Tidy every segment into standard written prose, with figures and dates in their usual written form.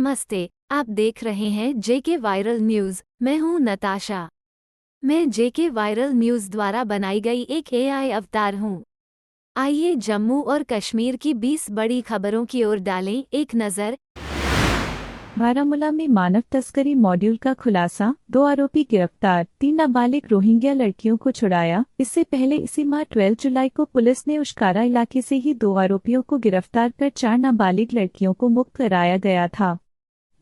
नमस्ते, आप देख रहे हैं जेके वायरल न्यूज़। मैं हूं नताशा। मैं जेके वायरल न्यूज़ द्वारा बनाई गई एक एआई अवतार हूं। आइए जम्मू और कश्मीर की 20 बड़ी खबरों की ओर डालें एक नज़र। बारामूला में मानव तस्करी मॉड्यूल का खुलासा, 2 आरोपी गिरफ्तार, 3 नाबालिग रोहिंग्या लड़कियों को छुड़ाया। इससे पहले इसी माह 12 जुलाई को पुलिस ने उशकारा इलाके से ही 2 आरोपियों को गिरफ्तार कर 4 नाबालिग लड़कियों को मुक्त कराया गया था।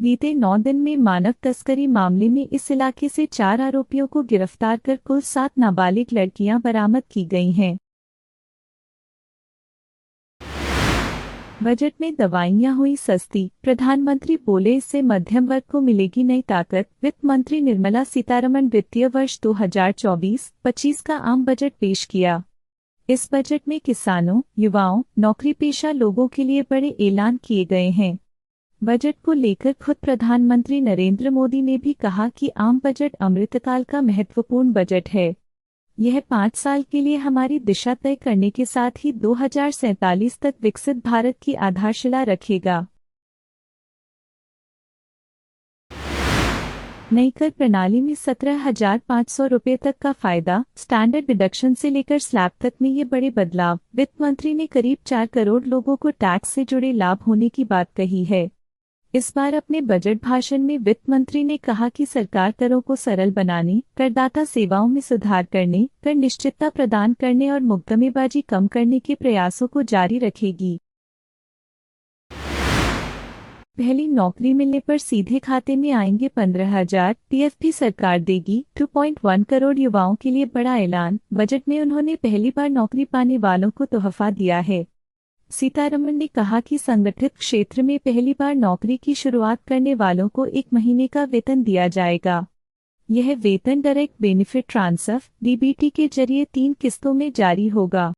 बीते 9 दिन में मानव तस्करी मामले में इस इलाके से 4 आरोपियों को गिरफ्तार कर कुल 7 नाबालिग लड़कियां बरामद की गई हैं। बजट में दवाइयां हुई सस्ती, प्रधानमंत्री बोले इससे मध्यम वर्ग को मिलेगी नई ताकत। वित्त मंत्री निर्मला सीतारमण वित्तीय वर्ष 2024-25 का आम बजट पेश किया। इस बजट में किसानों, युवाओं, नौकरी पेशा लोगों के लिए बड़े ऐलान किए गए हैं। बजट को लेकर खुद प्रधानमंत्री नरेंद्र मोदी ने भी कहा कि आम बजट अमृतकाल का महत्वपूर्ण बजट है। यह 5 साल के लिए हमारी दिशा तय करने के साथ ही 2047 तक विकसित भारत की आधारशिला रखेगा। नई कर प्रणाली में 17,500 रुपये तक का फायदा, स्टैंडर्ड डिडक्शन से लेकर स्लैब तक में ये बड़े बदलाव। वित्त मंत्री ने करीब 4 करोड़ लोगों को टैक्स से जुड़े लाभ होने की बात कही है। इस बार अपने बजट भाषण में वित्त मंत्री ने कहा कि सरकार करों को सरल बनाने, करदाता सेवाओं में सुधार करने, कर निश्चितता प्रदान करने और मुकदमेबाजी कम करने के प्रयासों को जारी रखेगी। पहली नौकरी मिलने पर सीधे खाते में आएंगे 15,000, पीएफ भी सरकार देगी। 2.1 करोड़ युवाओं के लिए बड़ा ऐलान, बजट में उन्होंने पहली बार नौकरी पाने वालों को तोहफा दिया है। सीतारमण ने कहा कि संगठित क्षेत्र में पहली बार नौकरी की शुरुआत करने वालों को 1 महीने का वेतन दिया जाएगा। यह वेतन डायरेक्ट बेनिफिट ट्रांसफर (डीबीटी) के जरिए 3 किस्तों में जारी होगा।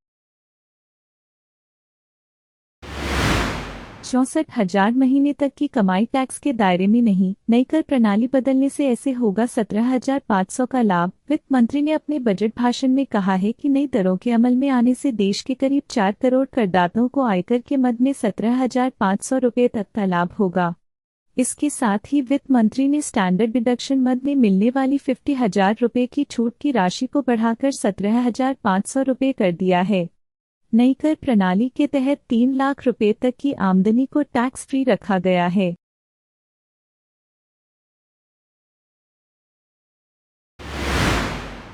64,000 महीने तक की कमाई टैक्स के दायरे में नहीं, नई कर प्रणाली बदलने से ऐसे होगा 17,500 का लाभ। वित्त मंत्री ने अपने बजट भाषण में कहा है कि नई दरों के अमल में आने से देश के करीब 4 करोड़ करदाताओं को आयकर के मद में 17,500 रुपये तक का लाभ होगा। इसके साथ ही वित्त मंत्री ने स्टैंडर्ड डिडक्शन मद में मिलने वाली 50,000 रुपये की छूट की राशि को बढ़ाकर 17,500 रुपये कर दिया है। नई कर प्रणाली के तहत 3 लाख रुपए तक की आमदनी को टैक्स फ्री रखा गया है।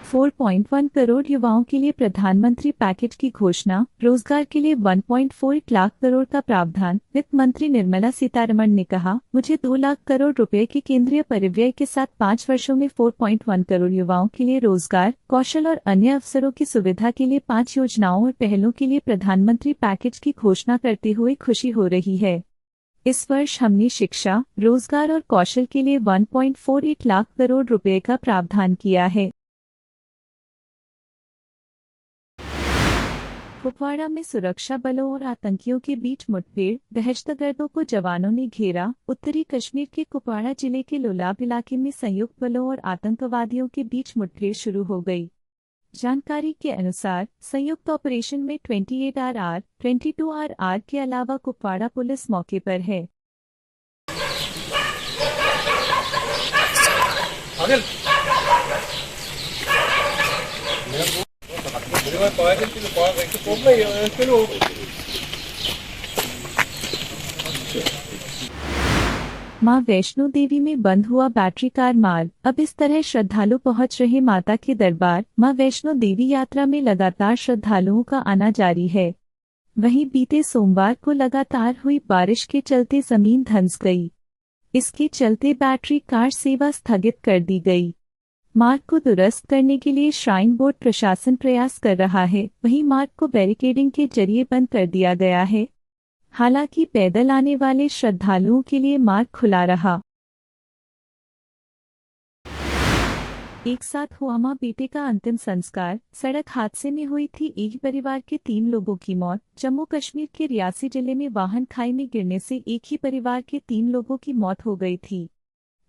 $4.1 करोड़ युवाओं के लिए प्रधानमंत्री पैकेज की घोषणा, रोजगार के लिए 1.48 लाख करोड़ का प्रावधान। वित्त मंत्री निर्मला सीतारमण ने कहा, मुझे 2 लाख करोड़ रुपए के केंद्रीय परिव्यय के साथ 5 वर्षों में 4.1 करोड़ युवाओं के लिए रोजगार, कौशल और अन्य अवसरों की सुविधा के लिए 5 योजनाओं और पहलों के लिए प्रधानमंत्री पैकेज की घोषणा करते हुए खुशी हो रही है। इस वर्ष हमने शिक्षा, रोजगार और कौशल के लिए 1.48 लाख करोड़ रुपए का प्रावधान किया है। कुपवाड़ा में सुरक्षा बलों और आतंकियों के बीच मुठभेड़, दहशतगर्दों को जवानों ने घेरा। उत्तरी कश्मीर के कुपवाड़ा जिले के लोलाब इलाके में संयुक्त बलों और आतंकवादियों के बीच मुठभेड़ शुरू हो गई। जानकारी के अनुसार संयुक्त ऑपरेशन में 28RR, 22RR के अलावा कुपवाड़ा पुलिस मौके पर है। मां वैष्णो देवी में बंद हुआ बैटरी कार मार्ग, अब इस तरह श्रद्धालु पहुंच रहे माता के दरबार। मां वैष्णो देवी यात्रा में लगातार श्रद्धालुओं का आना जारी है। वहीं बीते सोमवार को लगातार हुई बारिश के चलते जमीन धंस गई। इसके चलते बैटरी कार सेवा स्थगित कर दी गई। मार्ग को दुरुस्त करने के लिए श्राइन बोर्ड प्रशासन प्रयास कर रहा है, वहीं मार्ग को बैरिकेडिंग के जरिए बंद कर दिया गया है। हालांकि पैदल आने वाले श्रद्धालुओं के लिए मार्ग खुला रहा। एक साथ हुआ मां बेटे का अंतिम संस्कार, सड़क हादसे में हुई थी एक ही परिवार के 3 लोगों की मौत। जम्मू कश्मीर के रियासी जिले में वाहन खाई में गिरने से एक ही परिवार के 3 लोगों की मौत हो गई थी।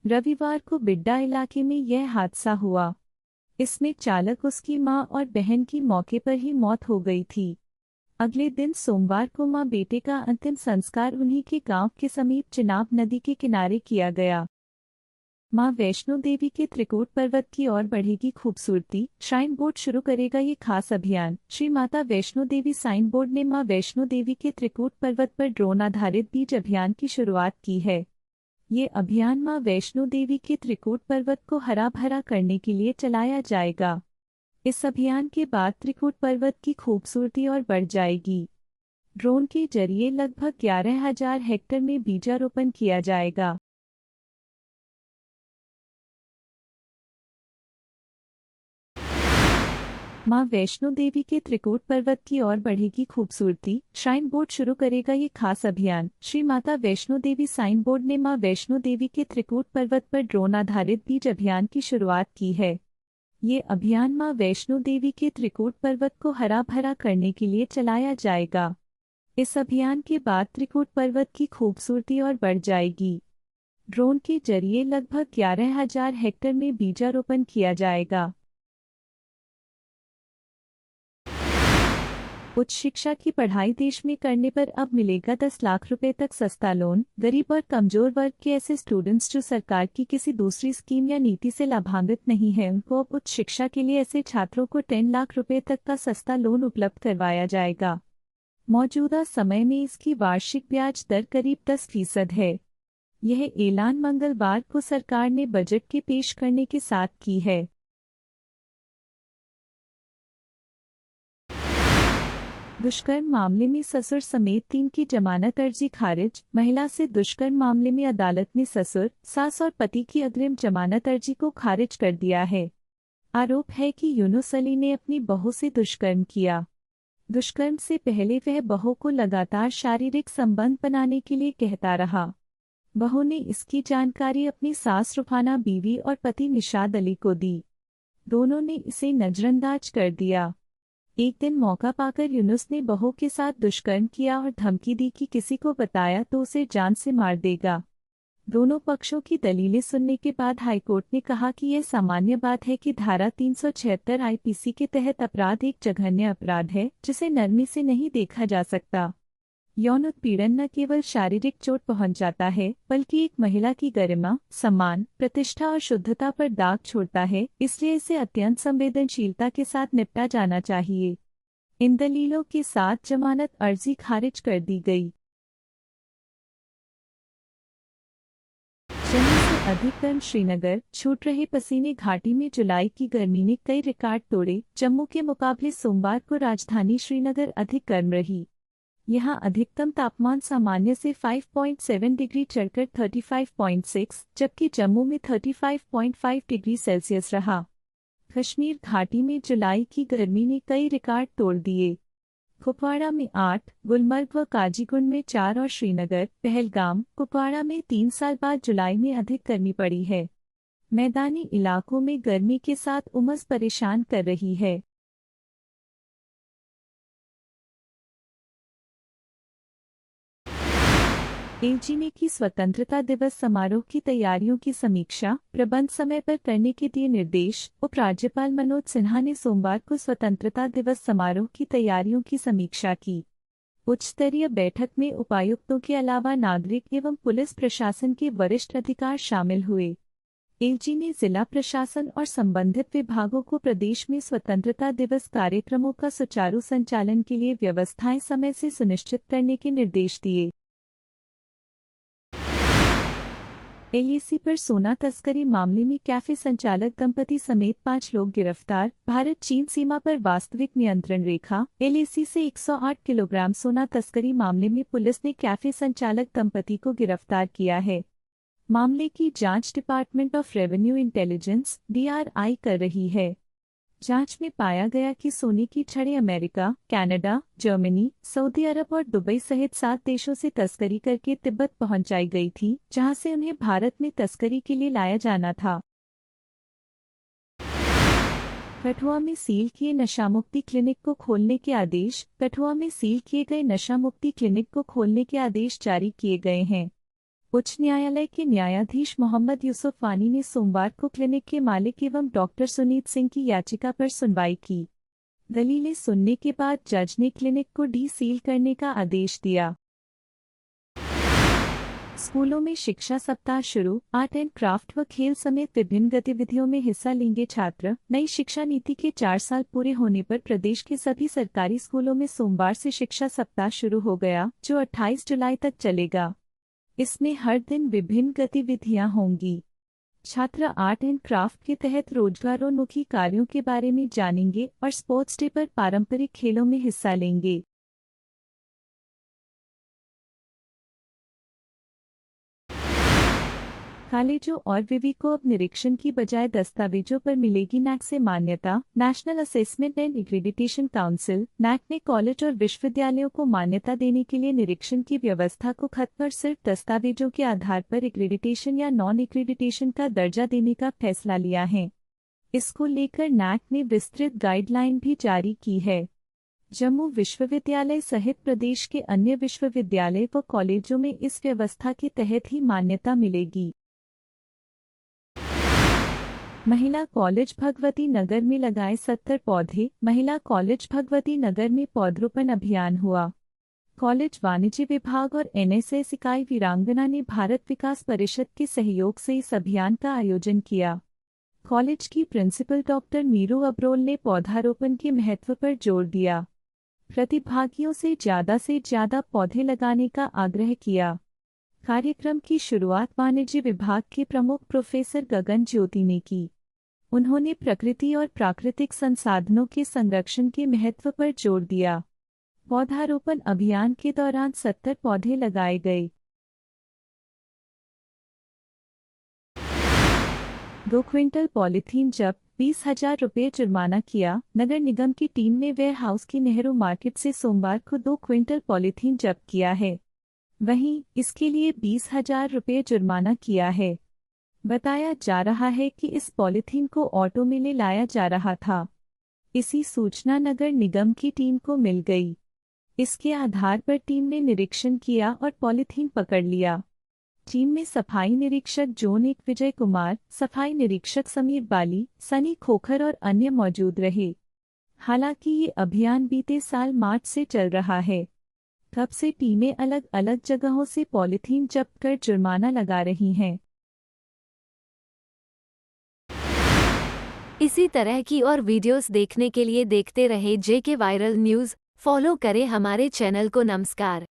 रविवार को बिड्डा इलाके में यह हादसा हुआ। इसमें चालक, उसकी मां और बहन की मौके पर ही मौत हो गई थी। अगले दिन सोमवार को मां बेटे का अंतिम संस्कार उन्हीं के गांव के समीप चिनाब नदी के किनारे किया गया। मां वैष्णो देवी के त्रिकूट पर्वत की ओर बढ़ेगी खूबसूरती, श्राइन बोर्ड शुरू करेगा ये खास अभियान। श्री माता वैष्णो देवी साइन बोर्ड ने मां वैष्णो देवी के त्रिकूट पर्वत पर ड्रोन आधारित बीज अभियान की शुरुआत की है। ये अभियान मां वैष्णो देवी के त्रिकूट पर्वत को हरा भरा करने के लिए चलाया जाएगा। इस अभियान के बाद त्रिकूट पर्वत की खूबसूरती और बढ़ जाएगी। ड्रोन के जरिए लगभग 11,000 हेक्टेयर में बीजारोपण किया जाएगा। मां वैष्णो देवी के त्रिकूट पर्वत की ओर बढ़ेगी खूबसूरती, श्राइन बोर्ड शुरू करेगा ये खास अभियान। श्री माता वैष्णो देवी साइन बोर्ड ने मां वैष्णो देवी के त्रिकूट पर्वत पर ड्रोन आधारित बीज अभियान की शुरुआत की है। ये अभियान मां वैष्णो देवी के त्रिकूट पर्वत को हरा भरा करने के लिए चलाया जाएगा। इस अभियान के बाद त्रिकूट पर्वत की खूबसूरती और बढ़ जाएगी। ड्रोन के जरिए लगभग 11,000 हेक्टेयर में बीजारोपण किया जाएगा। उच्च शिक्षा की पढ़ाई देश में करने पर अब मिलेगा 10 लाख रुपए तक सस्ता लोन। गरीब और कमजोर वर्ग के ऐसे स्टूडेंट्स जो सरकार की किसी दूसरी स्कीम या नीति से लाभान्वित नहीं है, उनको अब उच्च शिक्षा के लिए ऐसे छात्रों को 10 लाख रुपए तक का सस्ता लोन उपलब्ध करवाया जाएगा। मौजूदा समय में इसकी वार्षिक ब्याज दर करीब 10% है। यह ऐलान मंगलवार को सरकार ने बजट के पेश करने के साथ की है। दुष्कर्म मामले में ससुर समेत 3 की जमानत अर्जी खारिज। महिला से दुष्कर्म मामले में अदालत ने ससुर, सास और पति की अग्रिम जमानत अर्जी को खारिज कर दिया है। आरोप है कि यूनुस अली ने अपनी बहू से दुष्कर्म किया। दुष्कर्म से पहले वह बहू को लगातार शारीरिक संबंध बनाने के लिए कहता रहा। बहू ने इसकी जानकारी अपनी सास रुफाना बीवी और पति निशाद अली को दी। दोनों ने इसे नजरअंदाज कर दिया। एक दिन मौका पाकर यूनुस ने बहू के साथ दुष्कर्म किया और धमकी दी कि किसी को बताया तो उसे जान से मार देगा। दोनों पक्षों की दलीलें सुनने के बाद हाईकोर्ट ने कहा कि यह सामान्य बात है कि धारा 376 आईपीसी के तहत अपराध एक जघन्य अपराध है जिसे नरमी से नहीं देखा जा सकता। यौन उत्पीड़न न केवल शारीरिक चोट पहुंचाता है बल्कि एक महिला की गरिमा, सम्मान, प्रतिष्ठा और शुद्धता पर दाग छोड़ता है, इसलिए इसे अत्यंत संवेदनशीलता के साथ निपटा जाना चाहिए। इन दलीलों के साथ जमानत अर्जी खारिज कर दी गई। जम्मू से अधिक गर्म श्रीनगर, छूट रहे पसीने। घाटी में जुलाई की गर्मी ने कई रिकॉर्ड तोड़े। जम्मू के मुकाबले सोमवार को राजधानी श्रीनगर अधिक गर्म रही। यहां अधिकतम तापमान सामान्य से 5.7 डिग्री चढ़कर 35.6, जबकि जम्मू में 35.5 डिग्री सेल्सियस रहा। कश्मीर घाटी में जुलाई की गर्मी ने कई रिकॉर्ड तोड़ दिए। कुपवाड़ा में 8, गुलमर्ग व काजीगुंड में 4 और श्रीनगर, पहलगाम, कुपवाड़ा में 3 साल बाद जुलाई में अधिक गर्मी पड़ी है। मैदानी इलाकों में गर्मी के साथ उमस परेशान कर रही है। एलजी ने की स्वतंत्रता दिवस समारोह की तैयारियों की समीक्षा, प्रबंध समय पर करने के दिए निर्देश। उपराज्यपाल मनोज सिन्हा ने सोमवार को स्वतंत्रता दिवस समारोह की तैयारियों की समीक्षा की। उच्च स्तरीय बैठक में उपायुक्तों के अलावा नागरिक एवं पुलिस प्रशासन के वरिष्ठ अधिकारी शामिल हुए। एलजी ने जिला प्रशासन और संबंधित विभागों को प्रदेश में स्वतंत्रता दिवस कार्यक्रमों का सुचारू संचालन के लिए व्यवस्थाएं समय से सुनिश्चित करने के निर्देश दिए। एलएसी पर सोना तस्करी मामले में कैफे संचालक दंपति समेत 5 लोग गिरफ्तार। भारत चीन सीमा पर वास्तविक नियंत्रण रेखा। एलएसी से 108 किलोग्राम सोना तस्करी मामले में पुलिस ने कैफे संचालक दंपति को गिरफ्तार किया है। मामले की जांच department of revenue intelligence (DRI) कर रही है। जांच में पाया गया कि सोने की छड़ें अमेरिका, कनाडा, जर्मनी, सऊदी अरब और दुबई सहित 7 देशों से तस्करी करके तिब्बत पहुंचाई गई थी, जहां से उन्हें भारत में तस्करी के लिए लाया जाना था। कठुआ में सील किए नशामुक्ति क्लिनिक को खोलने के आदेश। कठुआ में सील किए गए नशामुक्ति क्लिनिक को खोलने के आदेश जारी किए गए हैं। उच्च न्यायालय के न्यायाधीश मोहम्मद यूसुफ वानी ने सोमवार को क्लिनिक के मालिक एवं डॉक्टर सुनीत सिंह की याचिका पर सुनवाई की। दलीलें सुनने के बाद जज ने क्लिनिक को डी-सील करने का आदेश दिया। स्कूलों में शिक्षा सप्ताह शुरू, आर्ट एंड क्राफ्ट व खेल समेत विभिन्न गतिविधियों में हिस्सा लेंगे छात्र। नई शिक्षा नीति के 4 साल पूरे होने पर प्रदेश के सभी सरकारी स्कूलों में सोमवार से शिक्षा सप्ताह शुरू हो गया, जो 28 जुलाई तक चलेगा। इसमें हर दिन विभिन्न गतिविधियां होंगी। छात्र आर्ट एंड क्राफ्ट के तहत रोजगारोन्मुखी कार्यों के बारे में जानेंगे और स्पोर्ट्स डे पर पारंपरिक खेलों में हिस्सा लेंगे। कॉलेजों और विवि को अब निरीक्षण की बजाय दस्तावेजों पर मिलेगी नैक से मान्यता। National Assessment and Accreditation Council (NAAC) ने कॉलेज और विश्वविद्यालयों को मान्यता देने के लिए निरीक्षण की व्यवस्था को खत्म कर सिर्फ दस्तावेजों के आधार पर एक्रीडिटेशन या नॉन एक्रीडिटेशन का दर्जा देने का फैसला लिया है। इसको लेकर नैक ने विस्तृत गाइडलाइन भी जारी की है। जम्मू विश्वविद्यालय सहित प्रदेश के अन्य विश्वविद्यालय व कॉलेजों में इस व्यवस्था के तहत ही मान्यता मिलेगी। महिला कॉलेज भगवती नगर में लगाए 70 पौधे। महिला कॉलेज भगवती नगर में पौधरोपण अभियान हुआ। कॉलेज वाणिज्य विभाग और एनएसएस इकाई वीरांगना ने भारत विकास परिषद के सहयोग से इस अभियान का आयोजन किया। कॉलेज की प्रिंसिपल डॉक्टर मीरू अब्रोल ने पौधारोपण के महत्व पर जोर दिया। प्रतिभागियों से ज्यादा पौधे लगाने का आग्रह किया। कार्यक्रम की शुरुआत वाणिज्य विभाग के प्रमुख प्रोफेसर गगन ज्योति ने की। उन्होंने प्रकृति और प्राकृतिक संसाधनों के संरक्षण के महत्व पर जोर दिया। पौधारोपण अभियान के दौरान 70 पौधे लगाए गए। 2 क्विंटल पॉलीथीन जब्त, 20,000 रुपये जुर्माना किया। नगर निगम की टीम ने वेयर हाउस की नेहरू मार्केट से सोमवार को 2 क्विंटल पॉलीथीन जब्त किया है। वहीं इसके लिए 20,000 रुपये जुर्माना किया है। बताया जा रहा है कि इस पॉलीथीन को ऑटो में ले लाया जा रहा था। इसी सूचना नगर निगम की टीम को मिल गई। इसके आधार पर टीम ने निरीक्षण किया और पॉलीथीन पकड़ लिया। टीम में सफाई निरीक्षक जोन 1 विजय कुमार, सफाई निरीक्षक समीर बाली, सनी खोखर और अन्य मौजूद रहे। हालांकि ये अभियान बीते साल मार्च से चल रहा है। तब से टीमें अलग अलग जगहों से पॉलीथीन जब्त कर जुर्माना लगा रही हैं। इसी तरह की और वीडियोस देखने के लिए देखते रहे जेके वायरल न्यूज़। फॉलो करें हमारे चैनल को। नमस्कार।